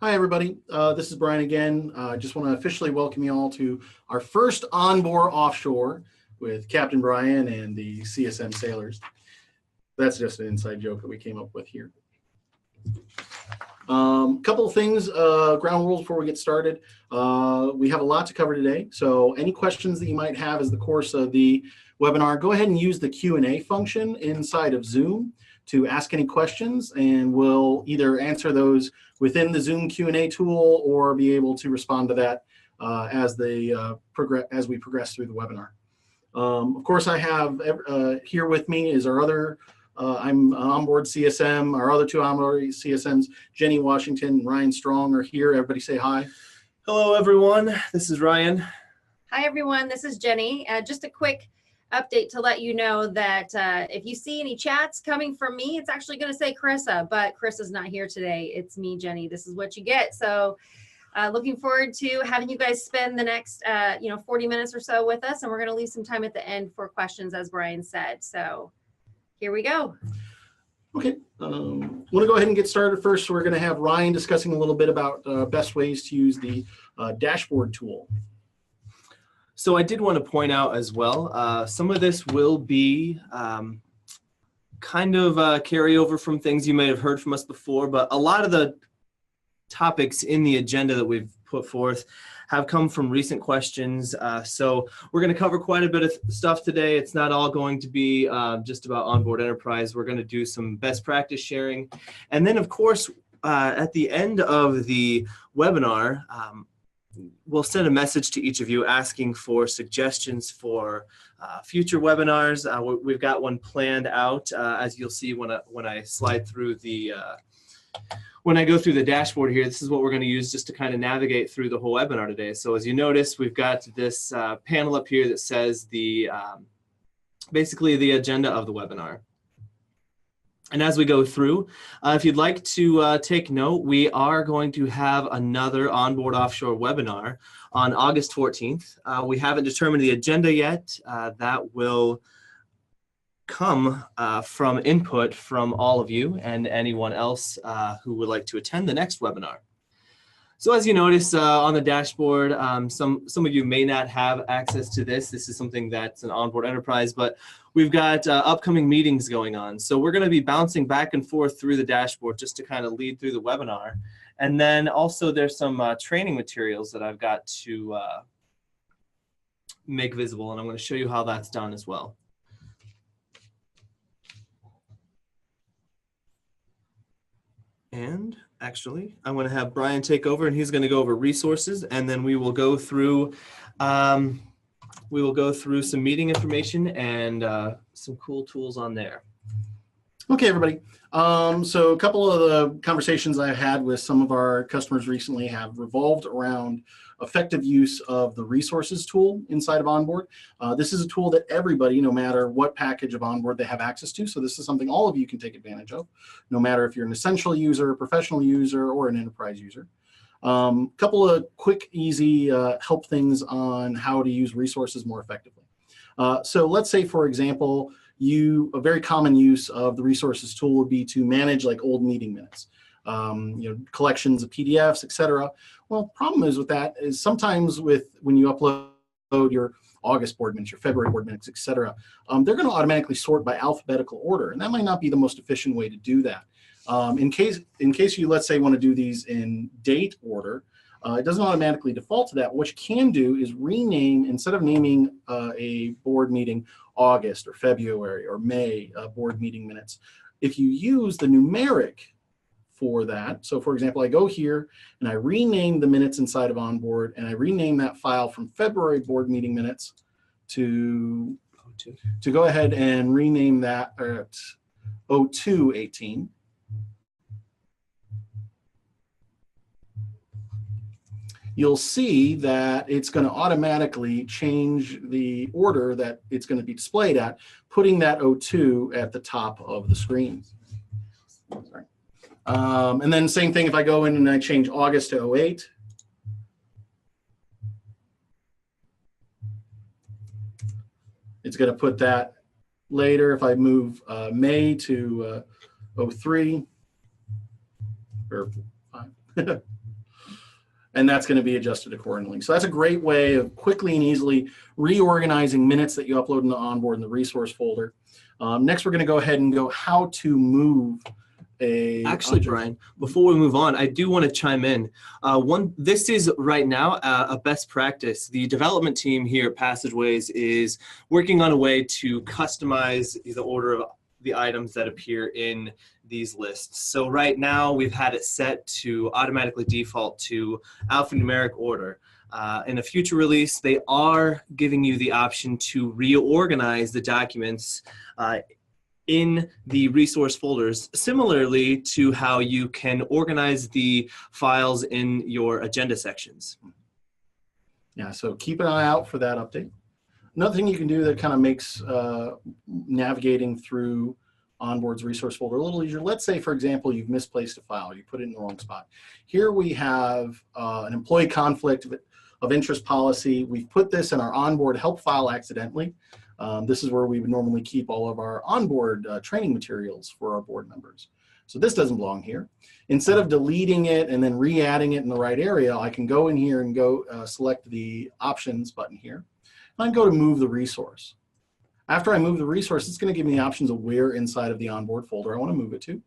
Hi, everybody. This is Brian again. I just want to officially welcome you all to our first onboard offshore with Captain Brian and the CSM sailors. That's just an inside joke that we came up with here. Couple of things, ground rules before we get started. We have a lot to cover today, so any questions that you might have as the course of the webinar, go ahead and use the Q&A function inside of Zoom to ask any questions, and we'll either answer those within the Zoom Q&A tool or be able to respond to that as we progress through the webinar. Of course, I have here with me is our other I'm onboard CSM. Our other two onboard CSMs, Jenny Washington and Ryan Strong, are here. Everybody say hi. Hello, everyone. This is Ryan. Hi, everyone. This is Jenny. Just a quick update to let you know that if you see any chats coming from me, it's actually going to say Carissa, but Carissa's not here today. It's me, Jenny. This is what you get. So looking forward to having you guys spend the next 40 minutes or so with us, and we're going to leave some time at the end for questions, as Brian said. So here we go. Okay, I want to go ahead and get started first. So we're going to have Ryan discussing a little bit about best ways to use the dashboard tool. So I did want to point out as well, some of this will be kind of carryover from things you may have heard from us before, but a lot of the topics in the agenda that we've put forth have come from recent questions. So we're going to cover quite a bit of stuff today. It's not all going to be just about onboard enterprise. We're going to do some best practice sharing. And then, of course, at the end of the webinar, we'll send a message to each of you asking for suggestions for future webinars. We've got one planned out, as you'll see when I slide through the when I go through the dashboard here. This is what we're going to use just to kind of navigate through the whole webinar today. So as you notice, we've got this panel up here that says the basically the agenda of the webinar. And as we go through, if you'd like to take note, we are going to have another onboard offshore webinar on August 14th. We haven't determined the agenda yet. That will come from input from all of you and anyone else who would like to attend the next webinar. So as you notice on the dashboard, some of you may not have access to this. This is something that's an onboard enterprise, but we've got upcoming meetings going on. So we're going to be bouncing back and forth through the dashboard just to kind of lead through the webinar. And then also there's some training materials that I've got to make visible, and I'm going to show you how that's done as well. And actually, I'm going to have Brian take over, and he's going to go over resources, and then we will go through some meeting information and some cool tools on there. Okay, everybody. So a couple of the conversations I've had with some of our customers recently have revolved around effective use of the resources tool inside of onboard. This is a tool that everybody, no matter what package of onboard they have access to. So this is something all of you can take advantage of, no matter if you're an essential user, a professional user, or an enterprise user. Couple of quick, easy help things on how to use resources more effectively. So let's say, for example, a very common use of the resources tool would be to manage like old meeting minutes, collections of PDFs, etc. Well, problem is with that is sometimes when you upload your August board minutes, your February board minutes, etc., they're going to automatically sort by alphabetical order, and that might not be the most efficient way to do that. In case you, let's say, want to do these in date order, it doesn't automatically default to that. What you can do is rename, instead of naming a board meeting August or February or May board meeting minutes, if you use the numeric for that. So for example, I go here and I rename the minutes inside of onboard, and I rename that file from February board meeting minutes to go ahead and rename that at 0218. You'll see that it's going to automatically change the order that it's going to be displayed at, putting that 02 at the top of the screen. Sorry. And then same thing if I go in and I change August to 08. It's going to put that later. If I move May to 03 or and that's going to be adjusted accordingly. So that's a great way of quickly and easily reorganizing minutes that you upload in the onboard in the resource folder. Next, we're going to go ahead and go how to move Actually, Brian, before we move on, I do want to chime in. This is right now a best practice. The development team here at Passageways is working on a way to customize the order of the items that appear in these lists. So right now we've had it set to automatically default to alphanumeric order. In a future release, they are giving you the option to reorganize the documents in the resource folders, similarly to how you can organize the files in your agenda sections. Yeah, so keep an eye out for that update. Another thing you can do that kind of makes navigating through OnBoard's resource folder a little easier. Let's say, for example, you've misplaced a file. You put it in the wrong spot. Here we have an employee conflict of interest policy. We've put this in our OnBoard help file accidentally. This is where we would normally keep all of our OnBoard training materials for our board members. So this doesn't belong here. Instead of deleting it and then re-adding it in the right area, I can go in here and go select the options button here. And I go to move the resource. After I move the resource, it's going to give me the options of where inside of the OnBoard folder I want to move it to.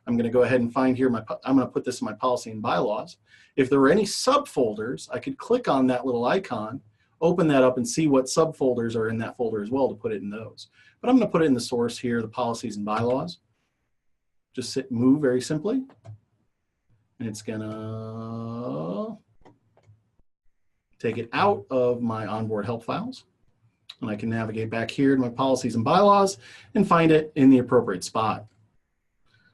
I'm going to go ahead and find here, I'm going to put this in my policy and bylaws. If there were any subfolders, I could click on that little icon, open that up and see what subfolders are in that folder as well to put it in those. But I'm going to put it in the source here, the policies and bylaws. Just move very simply. And it's going to take it out of my OnBoard help files. And I can navigate back here to my policies and bylaws and find it in the appropriate spot.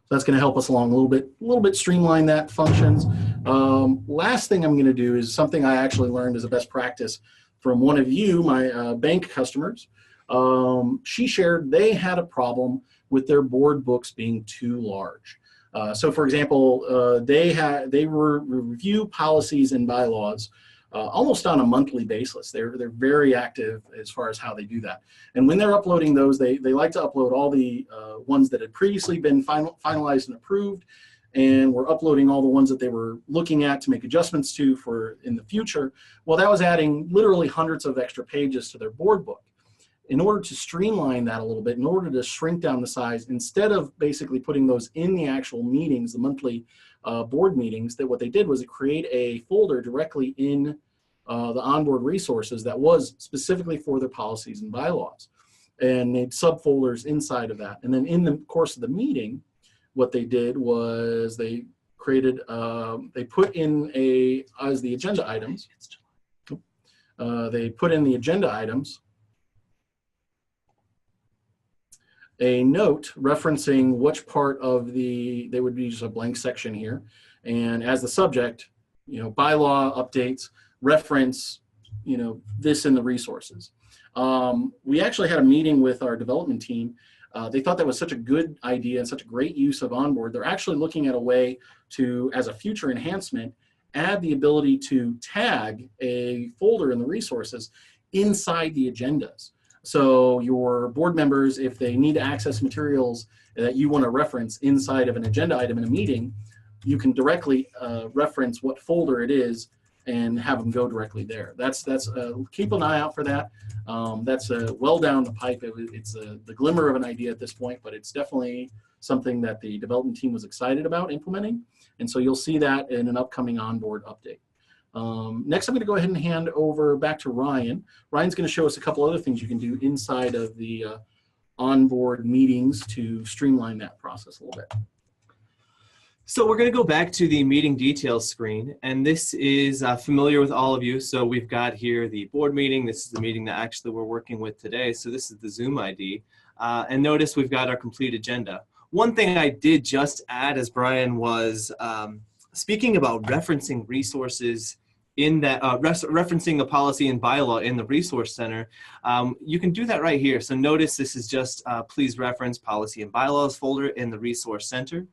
So that's going to help us along a little bit streamline that functions. Last thing I'm going to do is something I actually learned as a best practice from one of you, my bank customers. She shared they had a problem with their board books being too large. So for example, they review policies and bylaws almost on a monthly basis. They're very active as far as how they do that. And when they're uploading those, they like to upload all the ones that had previously been finalized and approved, and we're uploading all the ones that they were looking at to make adjustments to for in the future. Well, that was adding literally hundreds of extra pages to their board book. In order to streamline that a little bit, in order to shrink down the size, instead of basically putting those in the actual meetings, the monthly board meetings, that what they did was create a folder directly in the OnBoard resources that was specifically for their policies and bylaws, and made subfolders inside of that. And then in the course of the meeting, what they did was they created, they put in as the agenda items, they put in the agenda items a note referencing which part of they would be just a blank section here. And as the subject, bylaw updates, reference, this in the resources. We actually had a meeting with our development team. They thought that was such a good idea and such a great use of OnBoard. They're actually looking at a way to, as a future enhancement, add the ability to tag a folder in the resources inside the agendas. So your board members, if they need to access materials that you want to reference inside of an agenda item in a meeting, you can directly reference what folder it is and have them go directly there. Keep an eye out for that. That's well down the pipe. It's the glimmer of an idea at this point, but it's definitely something that the development team was excited about implementing. And so you'll see that in an upcoming OnBoard update. Next, I'm going to go ahead and hand over back to Ryan. Ryan's going to show us a couple other things you can do inside of the OnBoard meetings to streamline that process a little bit. So we're going to go back to the meeting details screen, and this is familiar with all of you. So we've got here the board meeting. This is the meeting that actually we're working with today. So this is the Zoom ID. And notice we've got our complete agenda. One thing I did just add as Brian was speaking about referencing resources in that, referencing a policy and bylaw in the resource center, you can do that right here. So notice this is just please reference policy and bylaws folder in the resource center.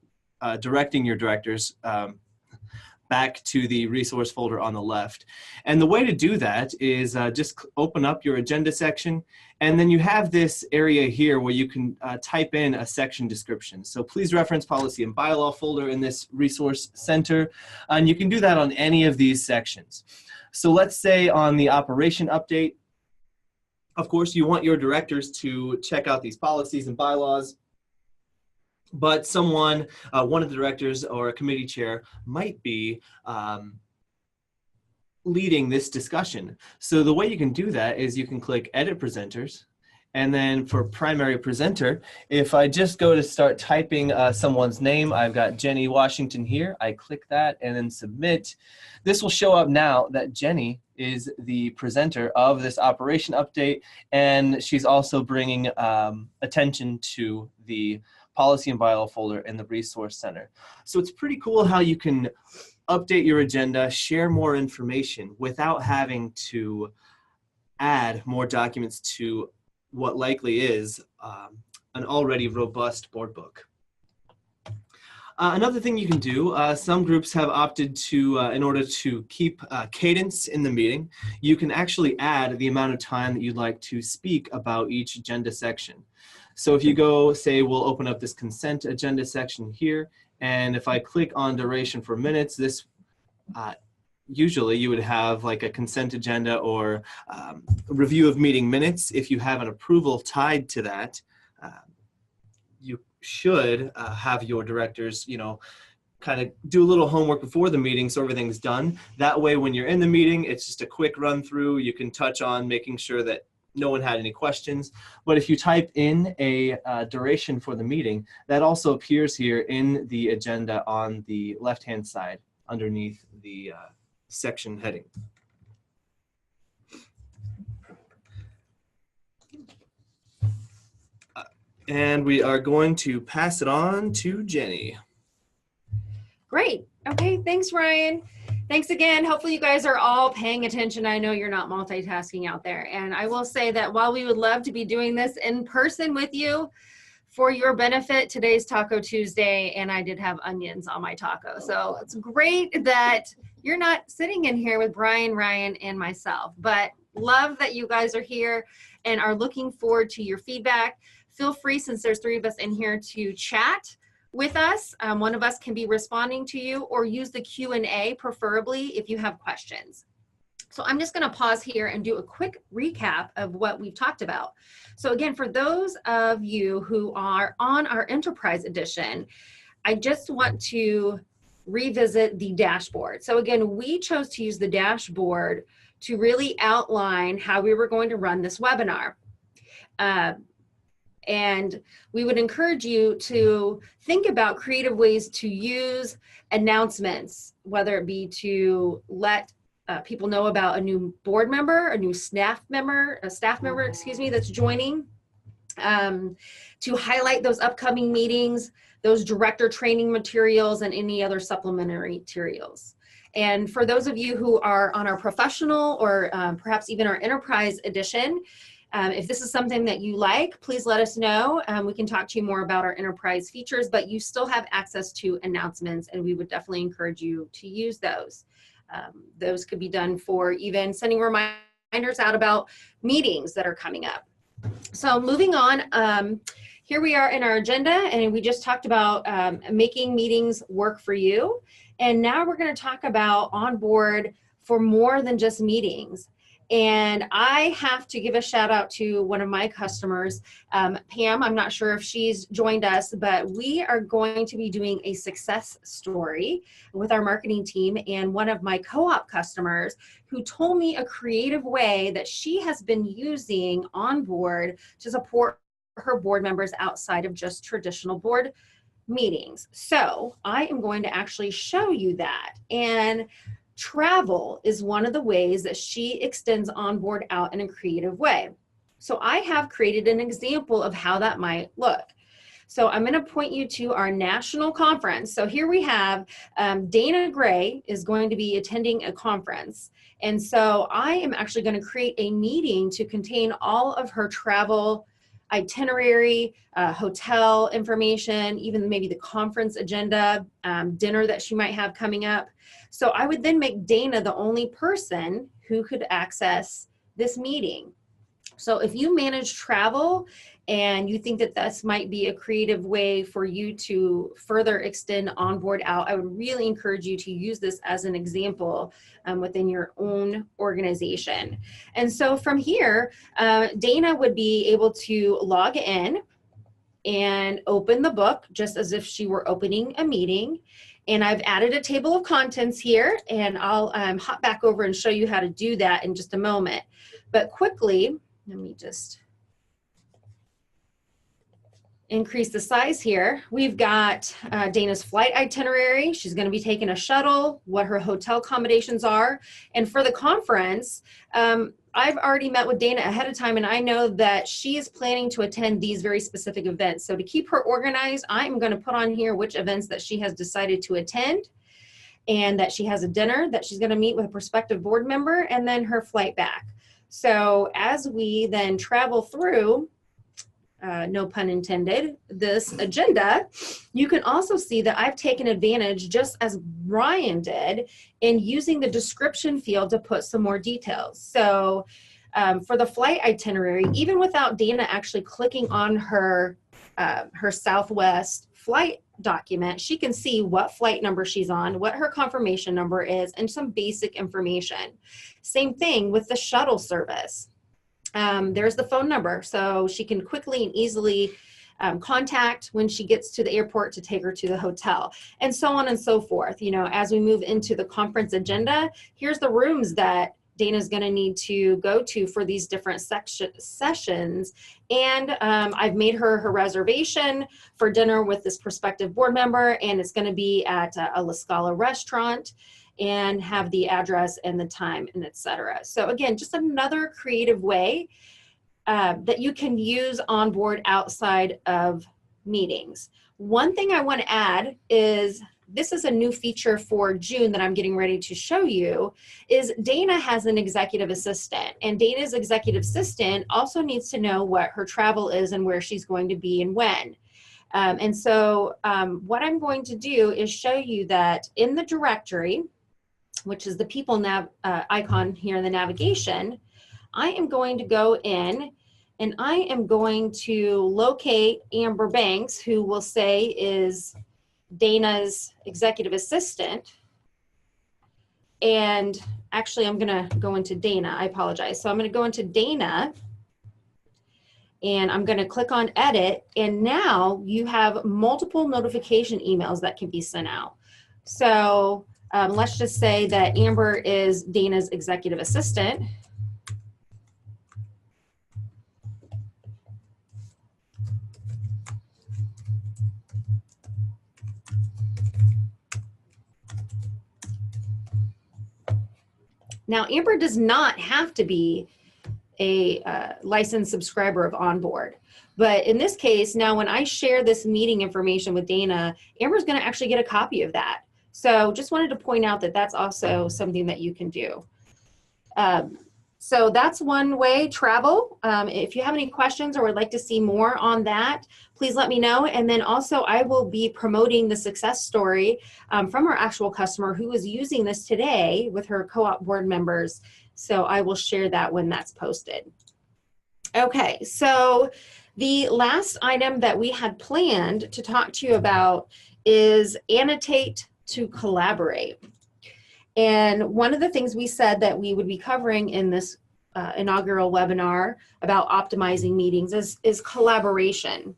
Directing your directors back to the resource folder on the left. And the way to do that is just open up your agenda section, and then you have this area here where you can type in a section description. So please reference policy and bylaw folder in this resource center, and you can do that on any of these sections. So let's say on the operation update, of course, you want your directors to check out these policies and bylaws, but someone, one of the directors or a committee chair might be leading this discussion. So the way you can do that is you can click Edit Presenters, and then for primary presenter, if I just go to start typing someone's name, I've got Jenny Washington here. I click that and then submit. This will show up now that Jenny is the presenter of this operation update, and she's also bringing attention to the policy and bylaw folder in the resource center. So it's pretty cool how you can update your agenda, share more information without having to add more documents to what likely is an already robust board book. Another thing you can do, some groups have opted to, in order to keep cadence in the meeting, you can actually add the amount of time that you'd like to speak about each agenda section. So if you go, say, we'll open up this consent agenda section here, and if I click on duration for minutes, this usually you would have like a consent agenda or a review of meeting minutes. If you have an approval tied to that, you should have your directors, you know, kind of do a little homework before the meeting so everything's done. That way, when you're in the meeting, it's just a quick run through. You can touch on making sure that no one had any questions. But if you type in a duration for the meeting, that also appears here in the agenda on the left-hand side underneath the section heading. And we are going to pass it on to Jenny. Great. Okay, thanks, Ryan. Thanks again. Hopefully you guys are all paying attention. I know you're not multitasking out there. And I will say that while we would love to be doing this in person with you, for your benefit, today's Taco Tuesday, and I did have onions on my taco. So it's great that you're not sitting in here with Brian, Ryan, and myself, but love that you guys are here and are looking forward to your feedback. Feel free, since there's 3 of us in here, to chat with us. One of us can be responding to you, or use the Q&A preferably if you have questions. So I'm just going to pause here and do a quick recap of what we've talked about. So again, for those of you who are on our Enterprise Edition, I just want to revisit the dashboard. So again, we chose to use the dashboard to really outline how we were going to run this webinar. And we would encourage you to think about creative ways to use announcements, whether it be to let people know about a new board member, a new staff member, excuse me, that's joining, to highlight those upcoming meetings, those director training materials, and any other supplementary materials. And for those of you who are on our professional or perhaps even our Enterprise Edition, if this is something that you like, please let us know. We can talk to you more about our enterprise features, but you still have access to announcements, and we would definitely encourage you to use those. Those could be done for even sending reminders out about meetings that are coming up. So moving on, here we are in our agenda, and we just talked about making meetings work for you. And now we're going to talk about OnBoard for more than just meetings. And I have to give a shout out to one of my customers, Pam. I'm not sure if she's joined us, but we are going to be doing a success story with our marketing team, and one of my co-op customers who told me a creative way that she has been using OnBoard to support her board members outside of just traditional board meetings. So I am going to actually show you that. And travel is one of the ways that she extends OnBoard out in a creative way. So I have created an example of how that might look. So I'm going to point you to our national conference. So here we have Dana Gray is going to be attending a conference. And so I am actually going to create a meeting to contain all of her travel itinerary, hotel information, even maybe the conference agenda, dinner that she might have coming up. So I would then make Dana the only person who could access this meeting. So if you manage travel and you think that this might be a creative way for you to further extend OnBoard out, I would really encourage you to use this as an example within your own organization. And so from here, Dana would be able to log in and open the book just as if she were opening a meeting. And I've added a table of contents here, and I'll hop back over and show you how to do that in just a moment. But quickly, let me just increase the size here. We've got Dana's flight itinerary. She's going to be taking a shuttle, what her hotel accommodations are. And for the conference, I've already met with Dana ahead of time, and I know that she is planning to attend these very specific events. So to keep her organized, I'm going to put on here which events that she has decided to attend, and that she has a dinner that she's going to meet with a prospective board member, and then her flight back. So as we then travel through, no pun intended, this agenda, you can also see that I've taken advantage, just as Ryan did, in using the description field to put some more details. So for the flight itinerary, even without Dana actually clicking on her Southwest flight document, she can see what flight number she's on, what her confirmation number is, and some basic information. Same thing with the shuttle service. There's the phone number, so she can quickly and easily contact when she gets to the airport to take her to the hotel, and so on and so forth. You know, as we move into the conference agenda, here's the rooms that Dana's going to need to go to for these different sessions. And I've made her reservation for dinner with this prospective board member, and it's going to be at a La Scala restaurant, and have the address and the time and etc. So again, just another creative way that you can use OnBoard outside of meetings. One thing I want to add is, this is a new feature for June that I'm getting ready to show you, is Dana has an executive assistant, and Dana's executive assistant also needs to know what her travel is and where she's going to be and when. And so what I'm going to do is show you that in the directory, which is the people nav icon here in the navigation, I am going to go in and I am going to locate Amber Banks, who we'll say is Dana's executive assistant. And actually, I'm going to go into Dana. I apologize. So I'm going to go into Dana, and I'm going to click on edit. And now you have multiple notification emails that can be sent out. So let's just say that Amber is Dana's executive assistant. Now, Amber does not have to be a licensed subscriber of OnBoard. But in this case, now when I share this meeting information with Dana, Amber's going to actually get a copy of that. So just wanted to point out that that's also something that you can do. So that's one way, travel. If you have any questions or would like to see more on that, please let me know. And then also I will be promoting the success story from our actual customer who is using this today with her co-op board members. So I will share that when that's posted. Okay, so the last item that we had planned to talk to you about is annotate to collaborate. And one of the things we said that we would be covering in this inaugural webinar about optimizing meetings is collaboration.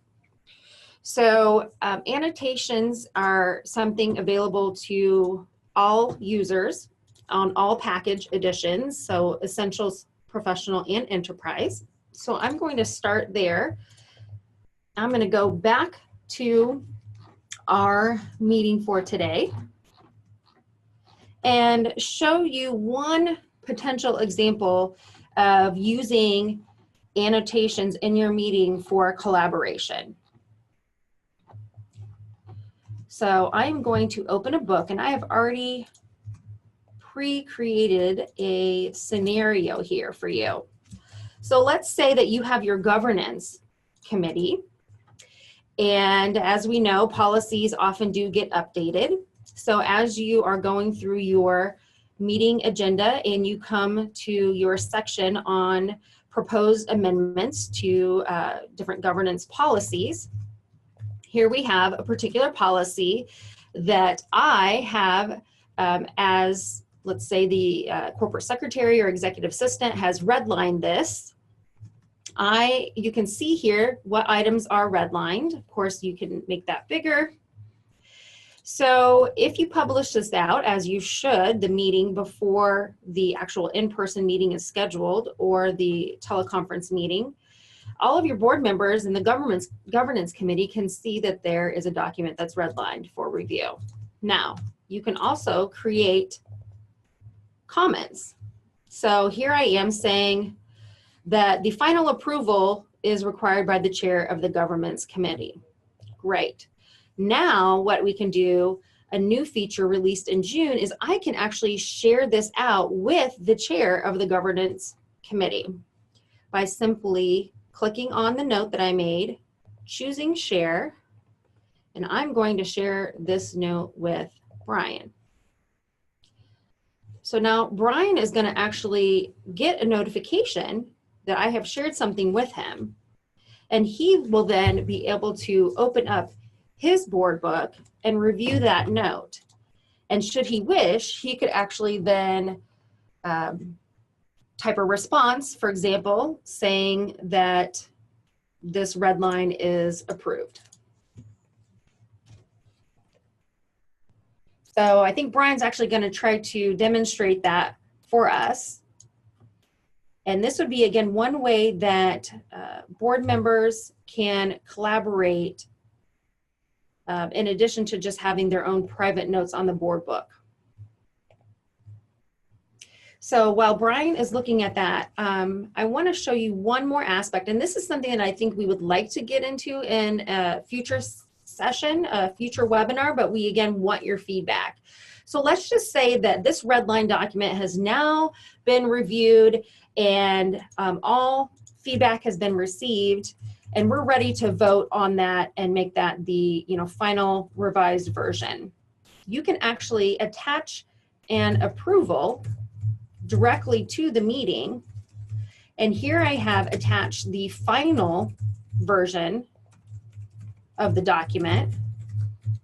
So annotations are something available to all users on all package editions, so Essentials, Professional, and Enterprise. So I'm going to start there. I'm going to go back to our meeting for today and show you one potential example of using annotations in your meeting for collaboration. So I'm going to open a book, and I have already pre-created a scenario here for you. So let's say that you have your governance Committee. And as we know, policies often do get updated. So as you are going through your meeting agenda and you come to your section on proposed amendments to different governance policies, here we have a particular policy that I have as, let's say, the corporate secretary or executive assistant has redlined this. You can see here what items are redlined. Of course, you can make that bigger. So if you publish this out, as you should, the meeting before the actual in-person meeting is scheduled or the teleconference meeting, all of your board members and the governance committee can see that there is a document that's redlined for review. Now, you can also create comments. So here I am saying that the final approval is required by the chair of the governance committee. Great. Now what we can do, a new feature released in June, is I can actually share this out with the chair of the governance committee by simply clicking on the note that I made, choosing share, and I'm going to share this note with Brian. So now Brian is going to actually get a notification that I have shared something with him, and he will then be able to open up his board book and review that note. And should he wish, he could actually then type a response, for example, saying that this red line is approved. So I think Brian's actually going to try to demonstrate that for us. And this would be, again, one way that board members can collaborate in addition to just having their own private notes on the board book. So while Brian is looking at that, I want to show you one more aspect, and this is something that I think we would like to get into in a future session, a future webinar, but we again want your feedback. So let's just say that this red line document has now been reviewed and all feedback has been received, and we're ready to vote on that and make that the final revised version. You can actually attach an approval directly to the meeting, and here I have attached the final version of the document.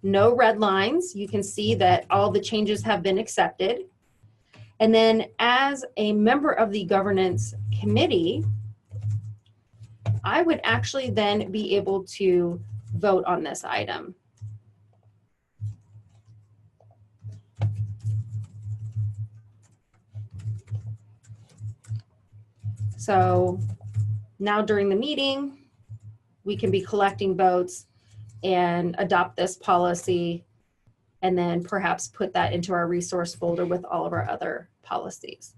No red lines. You can see that all the changes have been accepted. And then as a member of the governance committee, I would actually then be able to vote on this item. So now during the meeting, we can be collecting votes and adopt this policy, and then perhaps put that into our resource folder with all of our other policies.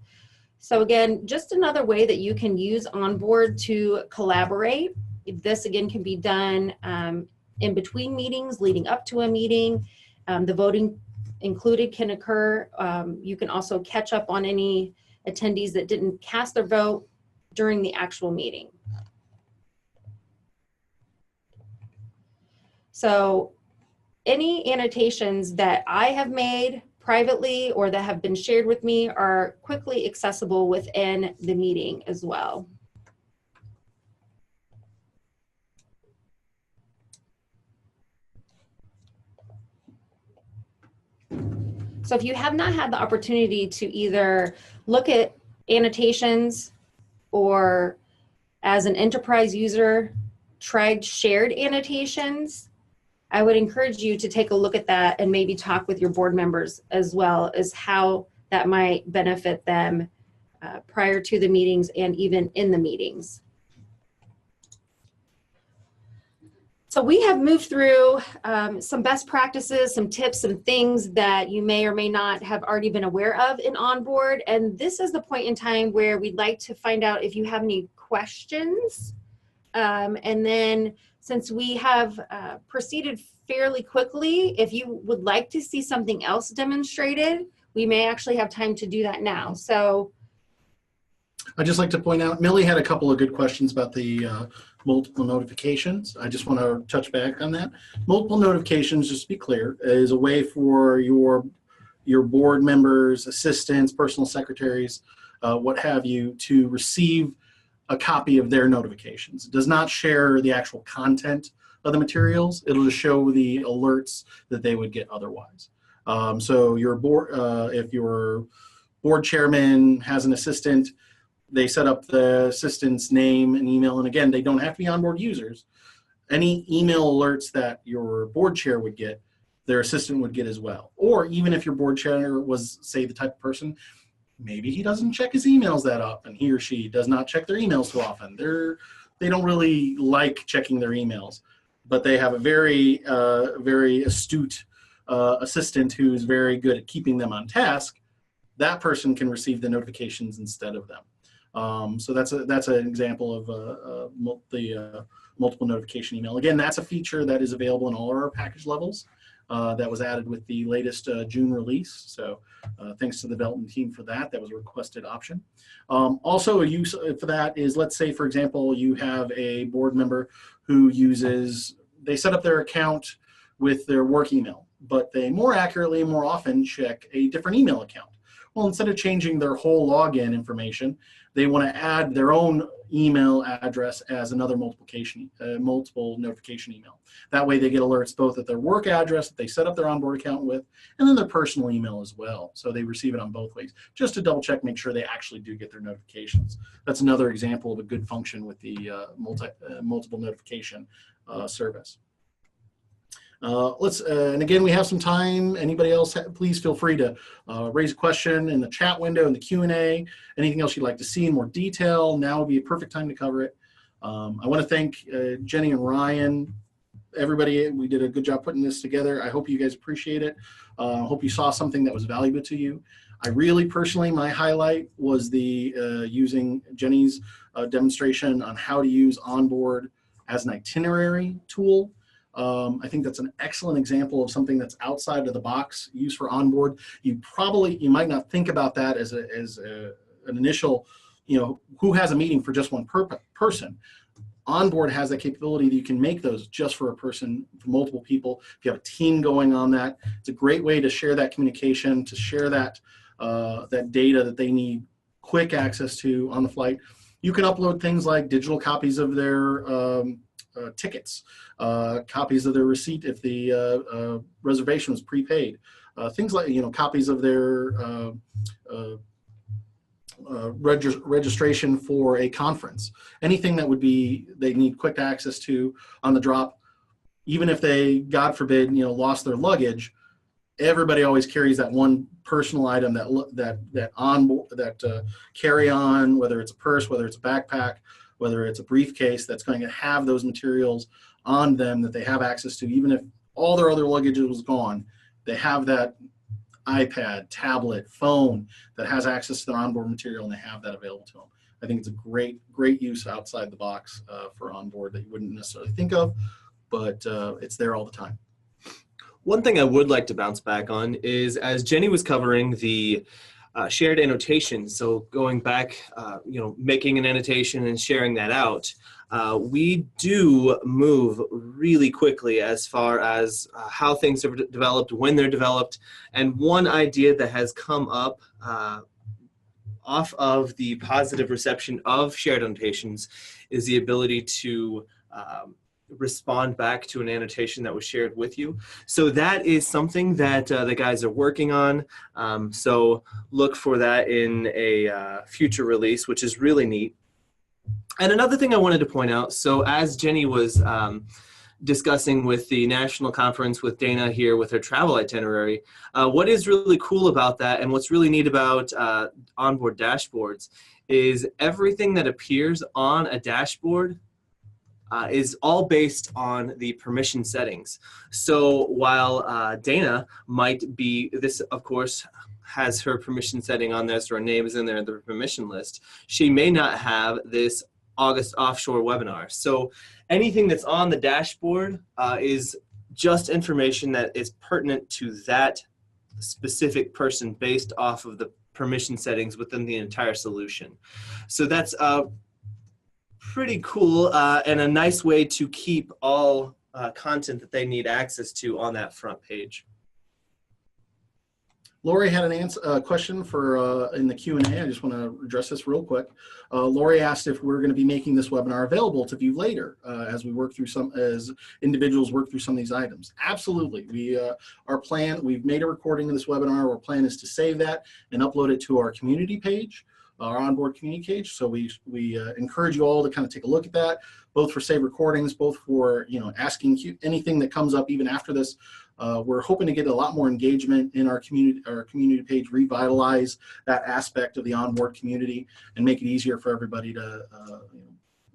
So again, just another way that you can use OnBoard to collaborate. This again can be done in between meetings, leading up to a meeting. The voting included can occur. You can also catch up on any attendees that didn't cast their vote during the actual meeting. So any annotations that I have made privately or that have been shared with me are quickly accessible within the meeting as well. So if you have not had the opportunity to either look at annotations or as an enterprise user tried shared annotations, I would encourage you to take a look at that and maybe talk with your board members as well as how that might benefit them prior to the meetings and even in the meetings. So we have moved through some best practices, some tips, some things that you may or may not have already been aware of in OnBoard. And this is the point in time where we'd like to find out if you have any questions. And then since we have proceeded fairly quickly, if you would like to see something else demonstrated, we may actually have time to do that now. So I'd just like to point out, Millie had a couple of good questions about the multiple notifications. I just want to touch back on that. Multiple notifications, just to be clear, is a way for your board members, assistants, personal secretaries, what have you, to receive a copy of their notifications. It does not share the actual content of the materials. It'll just show the alerts that they would get otherwise. So your board, if your board chairman has an assistant, they set up the assistant's name and email, and again, they don't have to be onboard users. Any email alerts that your board chair would get, their assistant would get as well. Or even if your board chair was, say, the type of person, maybe he doesn't check his emails that often. He or she does not check their emails too often. They don't really like checking their emails, but they have a very, very astute assistant who's very good at keeping them on task. That person can receive the notifications instead of them. So that's an example of the multiple notification email. Again, that's a feature that is available in all our package levels. That was added with the latest June release. So thanks to the development team for that. That was a requested option. Also, a use for that is, let's say, for example, you have a board member who they set up their account with their work email, but they more accurately and more often check a different email account. Well, instead of changing their whole login information, they want to add their own email address as another multiple notification email. That way they get alerts both at their work address that they set up their onboard account with, and then their personal email as well. So they receive it on both ways, just to double check, make sure they actually do get their notifications. That's another example of a good function with the multiple notification service. And again, we have some time. Anybody else, please feel free to raise a question in the chat window, in the Q&A. Anything else you'd like to see in more detail, now would be a perfect time to cover it. I want to thank Jenny and Ryan, everybody. We did a good job putting this together. I hope you guys appreciate it. I hope you saw something that was valuable to you. I really personally, my highlight was the using Jenny's demonstration on how to use OnBoard as an itinerary tool. I think that's an excellent example of something that's outside of the box use for OnBoard. You might not think about that as an initial, who has a meeting for just one person. OnBoard has that capability that you can make those just for a person, for multiple people. If you have a team going on that, it's a great way to share that communication, to share that that data that they need quick access to on the flight. You can upload things like digital copies of their tickets, copies of their receipt if the reservation was prepaid, things like copies of their registration for a conference, anything that they need quick access to on the drop. Even if they, God forbid, lost their luggage, everybody always carries that one personal item that carry on, whether it's a purse, whether it's a backpack, whether it's a briefcase, that's going to have those materials on them that they have access to. Even if all their other luggage was gone, they have that iPad, tablet, phone that has access to their onboard material, and they have that available to them. I think it's a great use outside the box for OnBoard that you wouldn't necessarily think of, but it's there all the time. One thing I would like to bounce back on is, as Jenny was covering the shared annotation, so going back, making an annotation and sharing that out, we do move really quickly as far as how things are developed, when they're developed. And one idea that has come up off of the positive reception of shared annotations is the ability to respond back to an annotation that was shared with you. So that is something that the guys are working on. So look for that in a future release, which is really neat. And another thing I wanted to point out, so as Jenny was discussing with the national conference with Dana here with her travel itinerary, what is really cool about that and what's really neat about onboard dashboards is everything that appears on a dashboard is all based on the permission settings. So while Dana might be, this of course has her permission setting on there, so her name is in there in the permission list, she may not have this August offshore webinar. So anything that's on the dashboard is just information that is pertinent to that specific person based off of the permission settings within the entire solution. So that's pretty cool and a nice way to keep all content that they need access to on that front page. Lori had a question for in the Q&A. I just want to address this real quick. Lori asked if we're going to be making this webinar available to view later as we work through as individuals work through some of these items. Absolutely. We've made a recording of this webinar. Our plan is to save that and upload it to our community page, our OnBoard community page. So we encourage you all to kind of take a look at that, both for saved recordings, both for asking anything that comes up even after this. We're hoping to get a lot more engagement in our community page, revitalize that aspect of the OnBoard community, and make it easier for everybody to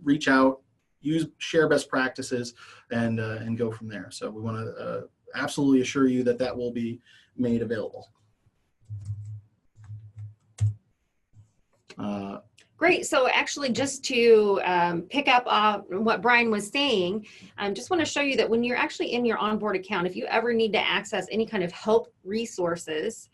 reach out, share best practices, and go from there. So we want to absolutely assure you that that will be made available. Great. So actually, just to pick up on what Brian was saying, I just want to show you that when you're actually in your OnBoard account, if you ever need to access any kind of help resources,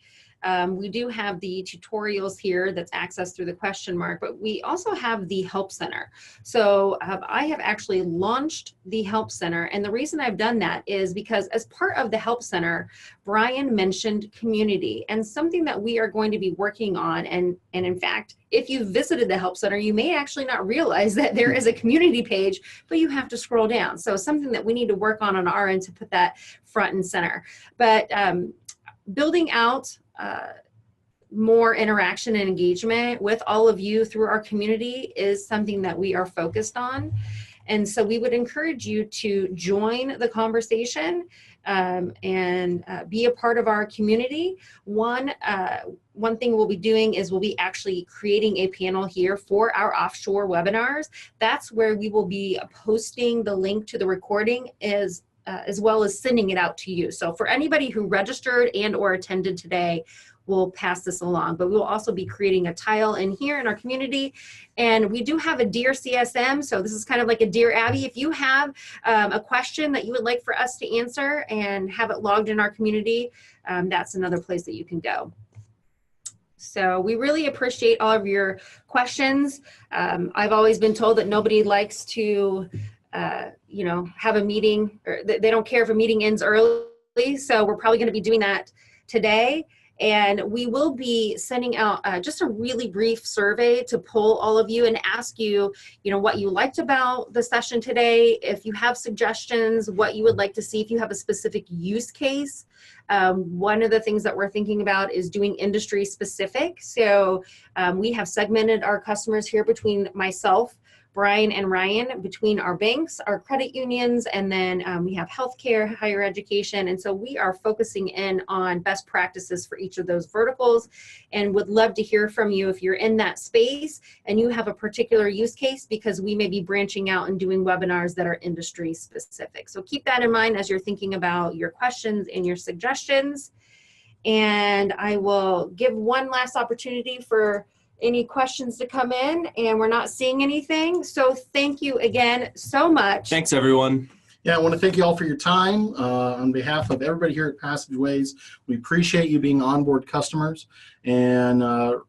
we do have the tutorials here that's accessed through the question mark, but we also have the Help Center. So I have actually launched the Help Center, and the reason I've done that is because as part of the Help Center, Brian mentioned community, and something that we are going to be working on, and in fact, if you've visited the Help Center, you may actually not realize that there is a community page, but you have to scroll down. So something that we need to work on our end to put that front and center. But building out more interaction and engagement with all of you through our community is something that we are focused on. And so we would encourage you to join the conversation and be a part of our community. One thing we'll be doing is we'll be actually creating a panel here for our offshore webinars. That's where we will be posting the link to the recording as well as sending it out to you. So for anybody who registered and or attended today, we'll pass this along, but we will also be creating a tile in here in our community. And we do have a Dear CSM, so this is kind of like a Dear Abby. If you have a question that you would like for us to answer and have it logged in our community, that's another place that you can go. So we really appreciate all of your questions. I've always been told that nobody likes to have a meeting, or they don't care if a meeting ends early. So we're probably going to be doing that today. And we will be sending out just a really brief survey to poll all of you and ask you, what you liked about the session today, if you have suggestions, what you would like to see, if you have a specific use case. One of the things that we're thinking about is doing industry specific. So we have segmented our customers here between myself, Brian, and Ryan, between our banks, our credit unions, and then we have healthcare, higher education. And so we are focusing in on best practices for each of those verticals, and would love to hear from you if you're in that space and you have a particular use case, because we may be branching out and doing webinars that are industry specific. So keep that in mind as you're thinking about your questions and your suggestions. And I will give one last opportunity for any questions to come in, and we're not seeing anything. So thank you again so much. Thanks, everyone. Yeah, I want to thank you all for your time. On behalf of everybody here at Passageways, we appreciate you being OnBoard customers, and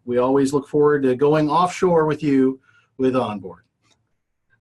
we always look forward to going offshore with you with OnBoard.